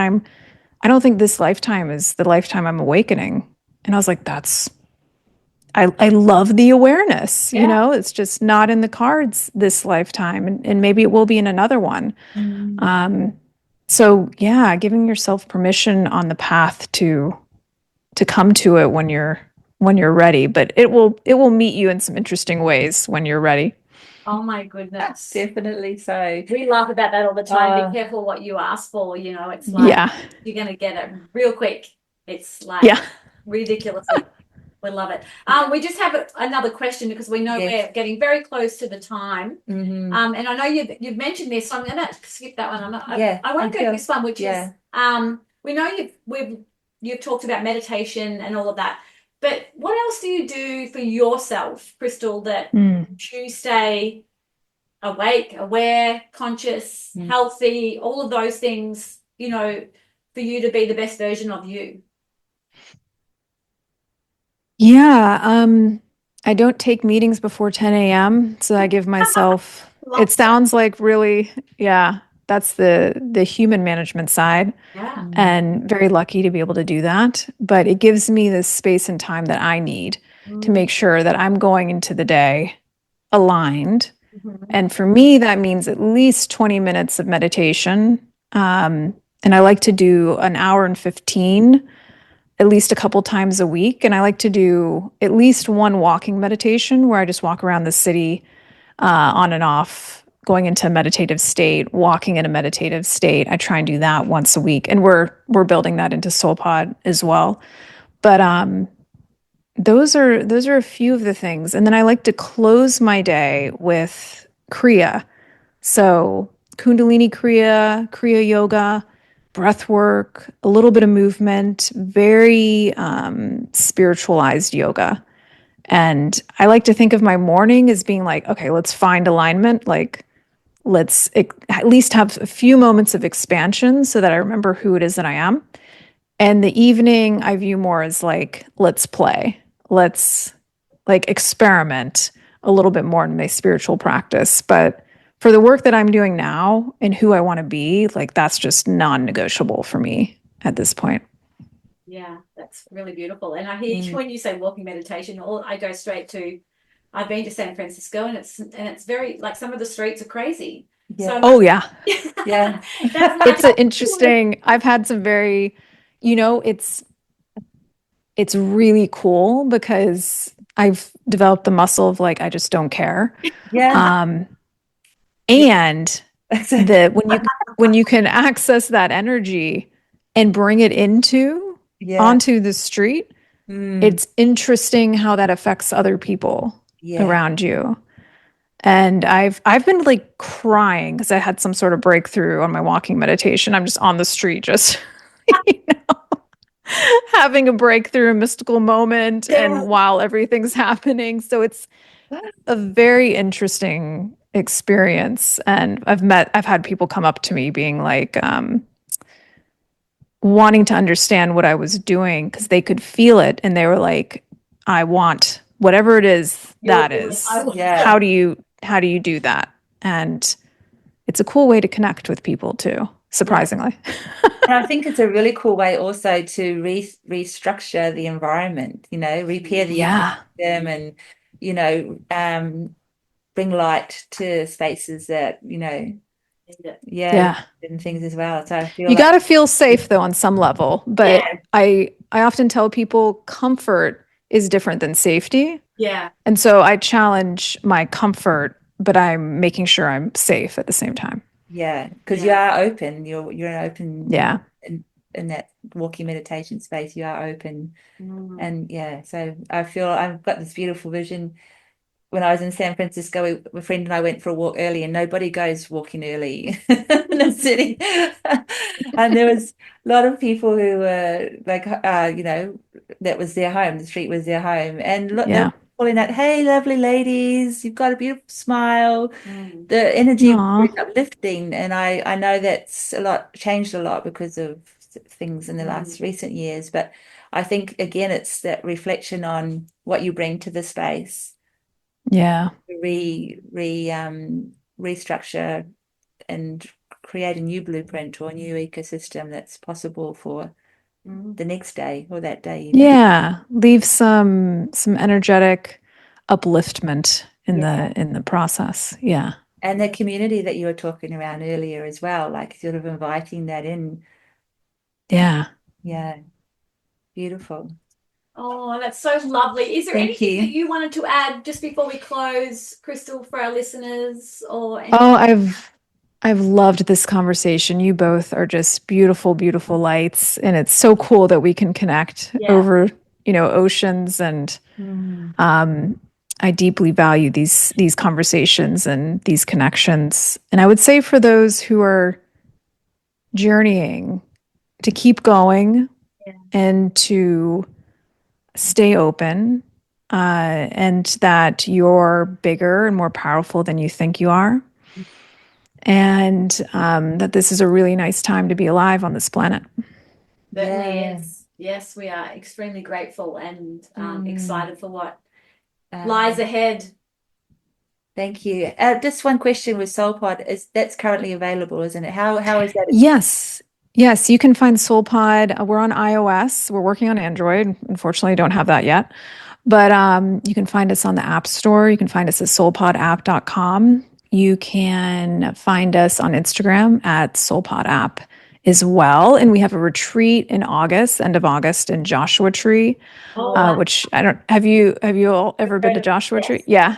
this lifetime is the lifetime I'm awakening. And I was like, I love the awareness, you know, it's just not in the cards this lifetime. And maybe it will be in another one. So yeah, giving yourself permission on the path to come to it when you're ready, but it will meet you in some interesting ways when you're ready. Oh my goodness. Definitely so. We laugh about that all the time. Be careful what you ask for, you know, it's like you're going to get it real quick. It's like ridiculously. We love it. We just have another question because we know we're getting very close to the time. And I know you've mentioned this, so I'm going to skip that one. I want to go to this one, which is we know you've talked about meditation and all of that, but what else do you do for yourself, Crystal, that you stay awake, aware, conscious, healthy, all of those things, you know, for you to be the best version of you? Yeah, I don't take meetings before 10 a.m. So I give myself, it sounds like really, that's the human management side. And very lucky to be able to do that. But it gives me the space and time that I need to make sure that I'm going into the day aligned. Mhm. And for me, that means at least 20 minutes of meditation. And I like to do an hour and 15 at least a couple times a week. And I like to do at least one walking meditation where I just walk around the city on and off, going into a meditative state, walking in a meditative state. I try and do that once a week. And we're building that into SOULPod as well. But those are a few of the things. And then I like to close my day with Kriya. So Kundalini Kriya, Kriya yoga, breath work, a little bit of movement, very spiritualized yoga. And I like to think of my morning as being like, okay, let's find alignment. Like, let's at least have a few moments of expansion so that I remember who it is that I am. And the evening I view more as like, let's play. Let's like experiment a little bit more in my spiritual practice. But for the work that I'm doing now and who I want to be, like that's just non-negotiable for me at this point. Yeah, that's really beautiful. And I hear when you say walking meditation, I go straight to, I've been to San Francisco and it's very like some of the streets are crazy. Yeah. So Oh yeah. Yeah. It's an interesting, I've had some very, it's really cool because I've developed the muscle of like, I just don't care. Yeah. And that when you can access that energy and bring it onto the street, it's interesting how that affects other people around you. And I've been like crying because I had some sort of breakthrough on my walking meditation. I'm just on the street, just having a breakthrough, a mystical moment, and while everything's happening. So it's a very interesting experience. And I've had people come up to me being like, wanting to understand what I was doing because they could feel it. And they were like, I want whatever it is that is. Yeah. How do you do that? And it's a cool way to connect with people too, surprisingly. And I think it's a really cool way also to restructure the environment, repair the ecosystem and, bring light to spaces that, and things as well. So I feel you got to feel safe though on some level, but I often tell people comfort is different than safety. Yeah. And so I challenge my comfort, but I'm making sure I'm safe at the same time. Yeah, because you are open. You're open. Yeah. In that walking meditation space, you are open, and so I feel I've got this beautiful vision. When I was in San Francisco, my friend and I went for a walk early, and nobody goes walking early in the city. And there was a lot of people who were like, that was their home. The street was their home, and look, they were calling out, "Hey, lovely ladies, you've got a beautiful smile." The energy was uplifting, and I know that's changed a lot because of things in the last recent years. But I think again, it's that reflection on what you bring to the space. Yeah. Restructure and create a new blueprint or a new ecosystem that's possible for the next day or that day. Yeah. Leave some energetic upliftment in the process. Yeah. And the community that you were talking around earlier as well, like sort of inviting that in. Yeah. Yeah. Beautiful. Oh, that's so lovely. Is there Thank anything you. that you wanted to add just before we close, Crystal, for our listeners or I've loved this conversation. You both are just beautiful, beautiful lights. And it's so cool that we can connect over, oceans. And I deeply value these conversations and these connections. And I would say for those who are journeying, to keep going and to stay open, and that you're bigger and more powerful than you think you are. And that this is a really nice time to be alive on this planet. Certainly is. Yes, we are extremely grateful and excited for what lies ahead. Thank you. Just one question with SOULPod, that's currently available, isn't it? How is that? Yes, you can find SOULPod. We're on iOS. We're working on Android. Unfortunately, I don't have that yet. But you can find us on the App Store. You can find us at soulpodapp.com. You can find us on Instagram at SOULPod App as well. And we have a retreat in August, end of August, in Joshua Tree, which I don't, have you all ever been to Joshua Tree? Yeah.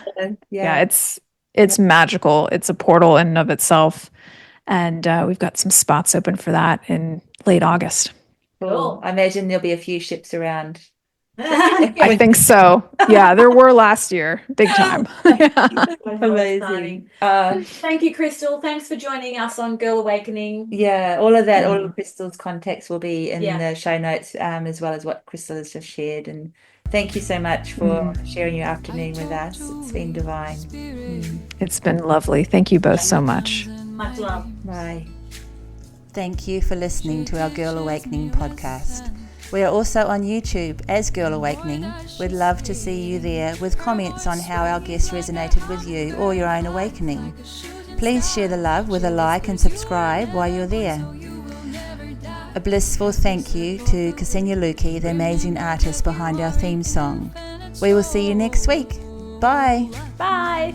Yeah. It's magical. It's a portal in and of itself. And we've got some spots open for that in late August. Cool. I imagine there'll be a few ships around. I think so. Yeah, there were last year, big time. Amazing. Thank you, Crystal. Thanks for joining us on Girl Awakening. Yeah, all of that, all of Crystal's contacts will be in the show notes, as well as what Crystal has just shared. And thank you so much for sharing your afternoon with us. It's been divine. It's been lovely. Thank you both so much. Much love. Bye. Thank you for listening to our Girl Awakening podcast. We are also on YouTube as Girl Awakening. We'd love to see you there with comments on how our guests resonated with you or your own awakening. Please share the love with a like and subscribe while you're there. A blissful thank you to Ksenia Luki, the amazing artist behind our theme song. We will see you next week. Bye. Bye.